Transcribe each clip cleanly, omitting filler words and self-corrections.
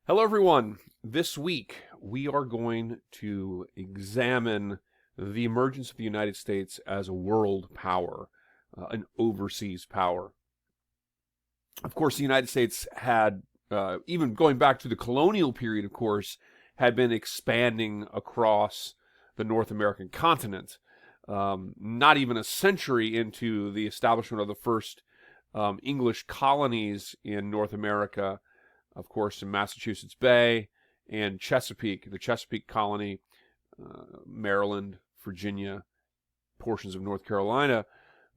Hello, everyone. This week, we are going to examine the emergence of the United States as a world power, an overseas power. Of course, the United States had, even going back to the colonial period, of course, had been expanding across the North American continent. Not even a century into the establishment of the first English colonies in North America, of course, in Massachusetts Bay and Chesapeake, the Chesapeake colony, Maryland, Virginia, portions of North Carolina.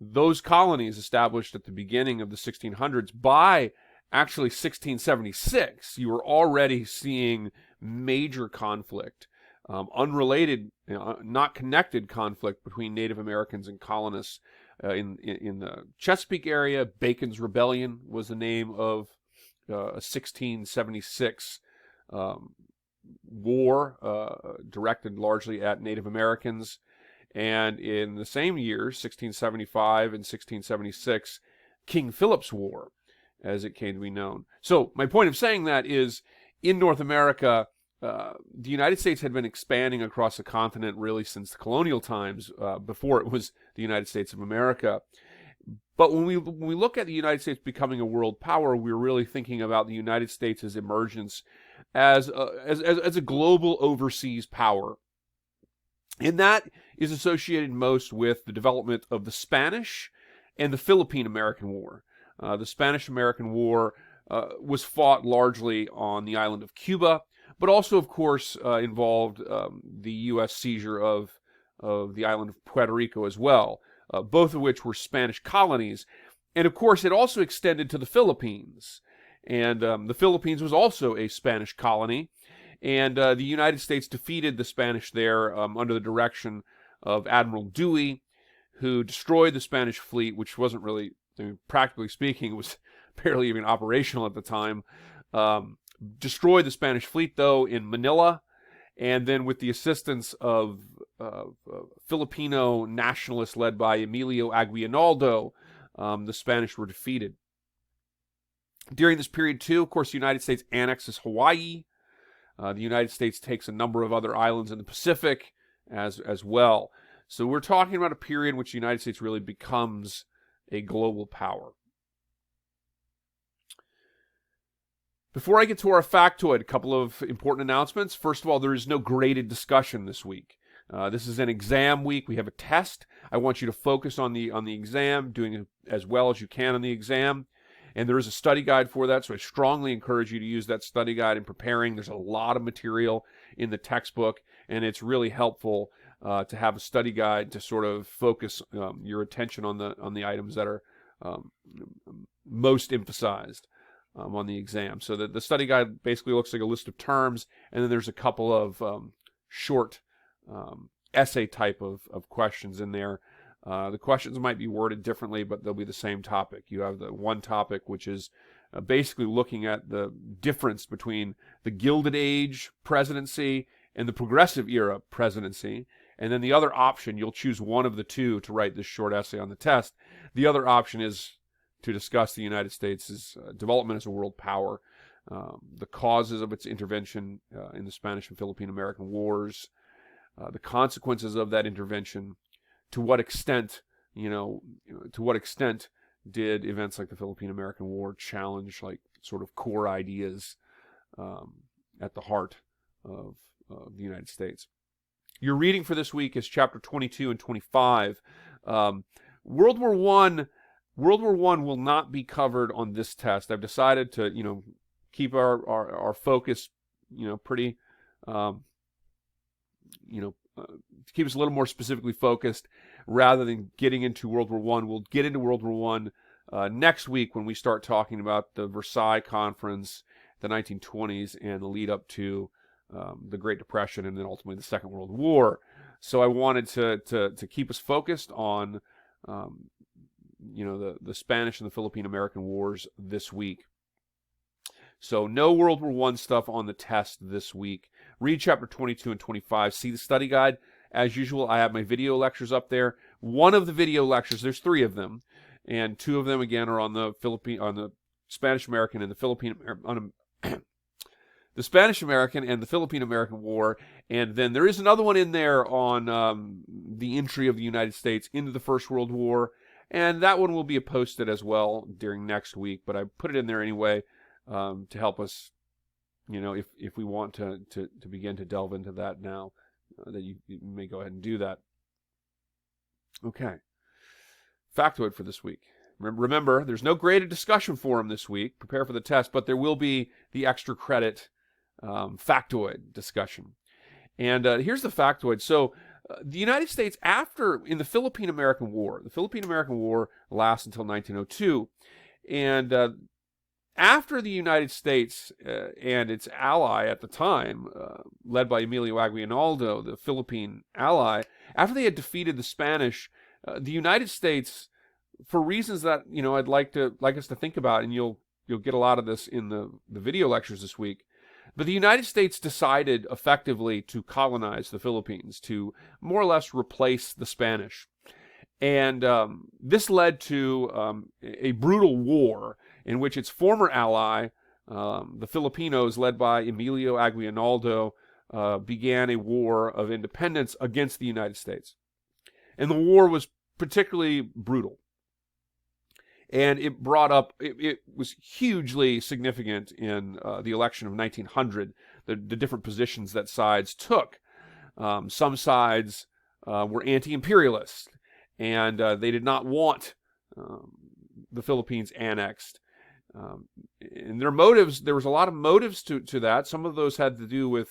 Those colonies established at the beginning of the 1600s, by actually 1676, you were already seeing major conflict, unrelated, not connected conflict between Native Americans and colonists in the Chesapeake area. Bacon's Rebellion was the name of a 1676 war directed largely at Native Americans. And in the same years, 1675 and 1676, King Philip's War, as it came to be known. So my point of saying that is, in North America, the United States had been expanding across the continent really since the colonial times, before it was the United States of America. But when we look at the United States becoming a world power, we're really thinking about the United States' emergence as a global overseas power. And that is associated most with the development of the Spanish and the Philippine-American War. The Spanish-American War was fought largely on the island of Cuba, but also, of course, involved the U.S. seizure of the island of Puerto Rico as well, both of which were Spanish colonies. And, of course, it also extended to the Philippines. And the Philippines was also a Spanish colony. And the United States defeated the Spanish there under the direction of Admiral Dewey, who destroyed the Spanish fleet, which wasn't really, practically speaking, it was barely even operational at the time. Destroyed the Spanish fleet, though, in Manila, and then with the assistance of Filipino nationalists led by Emilio Aguinaldo, the Spanish were defeated. During this period, too, of course, the United States annexes Hawaii. The United States takes a number of other islands in the Pacific as well. So we're talking about a period in which the United States really becomes a global power. Before I get to our factoid, a couple of important announcements. First of all, there is no graded discussion this week. This is an exam week. We have a test. I want you to focus on the exam, doing as well as you can on the exam. And there is a study guide for that, so I strongly encourage you to use that study guide in preparing. There's a lot of material in the textbook, and it's really helpful to have a study guide to sort of focus your attention on the items that are most emphasized on the exam. So the study guide basically looks like a list of terms, and then there's a couple of short essay type of questions in there. The questions might be worded differently, but they'll be the same topic. You have the one topic, which is basically looking at the difference between the Gilded Age presidency and the Progressive Era presidency. And then the other option, you'll choose one of the two to write this short essay on the test. The other option is to discuss the United States' development as a world power, the causes of its intervention in the Spanish and Philippine-American Wars, the consequences of that intervention. To what extent did events like the Philippine-American War challenge like sort of core ideas at the heart of the United States? Your reading for this week is chapter 22 and 25. World War I will not be covered on this test. I've decided to keep our focus pretty to keep us a little more specifically focused rather than getting into World War I. We'll get into World War I next week when we start talking about the Versailles Conference, the 1920s, and the lead up to the Great Depression and then ultimately the Second World War. So I wanted to keep us focused on the Spanish and the Philippine-American Wars this week. So no World War I stuff on the test this week. Read chapter 22 and 25. See the study guide. As usual, I have my video lectures up there. One of the video lectures, there's 3 of them, and 2 of them again are on the Spanish American and the the Spanish-American and the Philippine-American War, and then there is another one in there on the entry of the United States into the First World War, and that one will be posted as well during next week, but I put it in there anyway to help us, if we want to begin to delve into that now, that you may go ahead and do that. Okay. Factoid for this week. Remember, there's no graded discussion forum this week. Prepare for the test, but there will be the extra credit factoid discussion. And here's the factoid. So the United States, in the Philippine-American War, the Philippine-American War lasts until 1902, and after the United States and its ally at the time, led by Emilio Aguinaldo, the Philippine ally, after they had defeated the Spanish, the United States, for reasons that I'd like us to think about, and you'll get a lot of this in the video lectures this week. But the United States decided effectively to colonize the Philippines, to more or less replace the Spanish. And this led to a brutal war in which its former ally, the Filipinos, led by Emilio Aguinaldo, began a war of independence against the United States. And the war was particularly brutal. And it was hugely significant in the election of 1900, the different positions that sides took. Some sides were anti-imperialist, and they did not want the Philippines annexed. And there was a lot of motives to that. Some of those had to do with,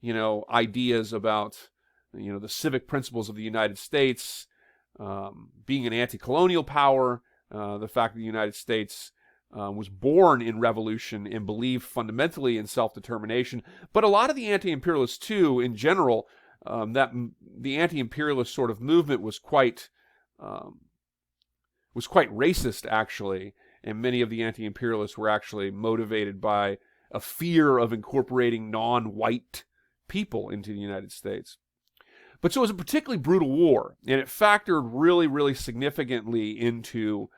ideas about, the civic principles of the United States, being an anti-colonial power, the fact that the United States was born in revolution and believed fundamentally in self-determination. But a lot of the anti-imperialists, too, in general, that the anti-imperialist sort of movement was quite racist, actually. And many of the anti-imperialists were actually motivated by a fear of incorporating non-white people into the United States. But so it was a particularly brutal war, and it factored really, really significantly into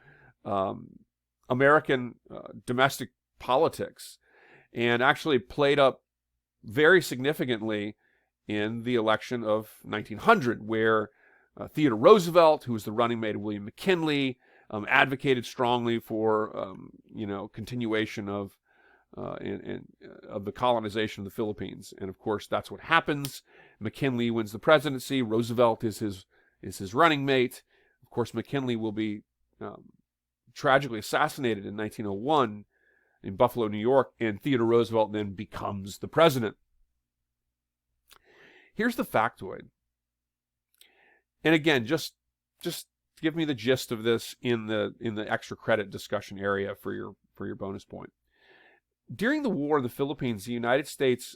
American domestic politics, and actually played up very significantly in the election of 1900, where Theodore Roosevelt, who was the running mate of William McKinley, advocated strongly for continuation of the colonization of the Philippines. And of course, that's what happens. McKinley wins the presidency. Roosevelt is his running mate. Of course, McKinley will be tragically assassinated in 1901 in Buffalo, New York, and Theodore Roosevelt then becomes the president. Here's the factoid. And again, just give me the gist of this in the extra credit discussion area for your bonus point. During the war in the Philippines, the United States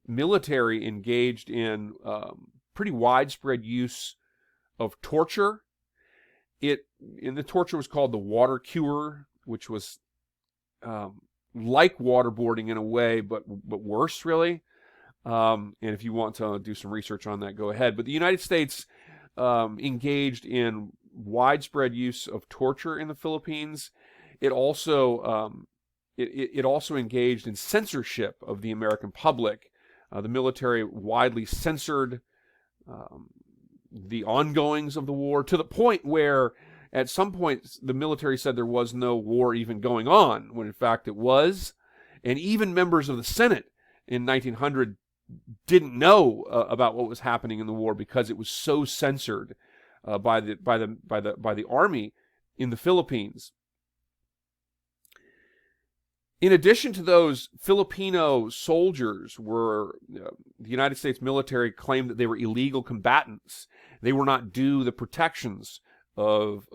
military engaged in pretty widespread use of torture. The torture was called the water cure, which was like waterboarding in a way, but worse, really. And if you want to do some research on that, go ahead. But the United States engaged in widespread use of torture in the Philippines. It also engaged in censorship of the American public. The military widely censored the ongoings of the war, to the point where at some point the military said there was no war even going on, when in fact it was. And even members of the Senate in 1900 didn't know about what was happening in the war because it was so censored by the army in the Philippines. In addition to those, Filipino soldiers the United States military claimed that they were illegal combatants. They were not due the protections of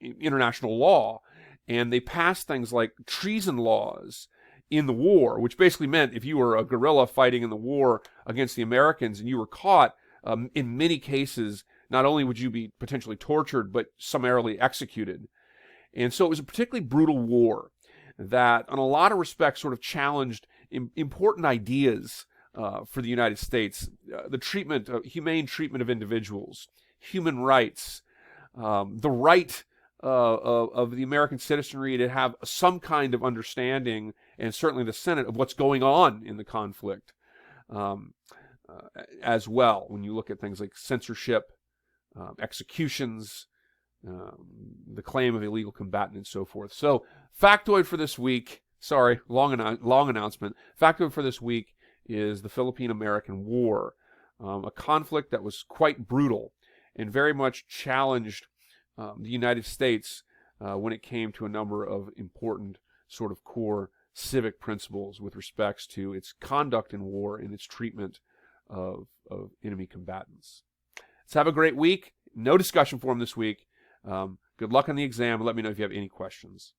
international law, and they passed things like treason laws in the war, which basically meant if you were a guerrilla fighting in the war against the Americans and you were caught, in many cases, not only would you be potentially tortured, but summarily executed. And so it was a particularly brutal war that, in a lot of respects, sort of challenged important ideas for the United States. The humane treatment of individuals, human rights, the right of the American citizenry to have some kind of understanding and certainly the Senate of what's going on in the conflict as well, when you look at things like censorship, executions, the claim of illegal combatant, and so forth. So, factoid for this week, sorry, long announcement. Factoid for this week is the Philippine-American War, a conflict that was quite brutal and very much challenged the United States when it came to a number of important sort of core civic principles with respects to its conduct in war and its treatment of enemy combatants. Let's have a great week. No discussion forum this week. Good luck on the exam. Let me know if you have any questions.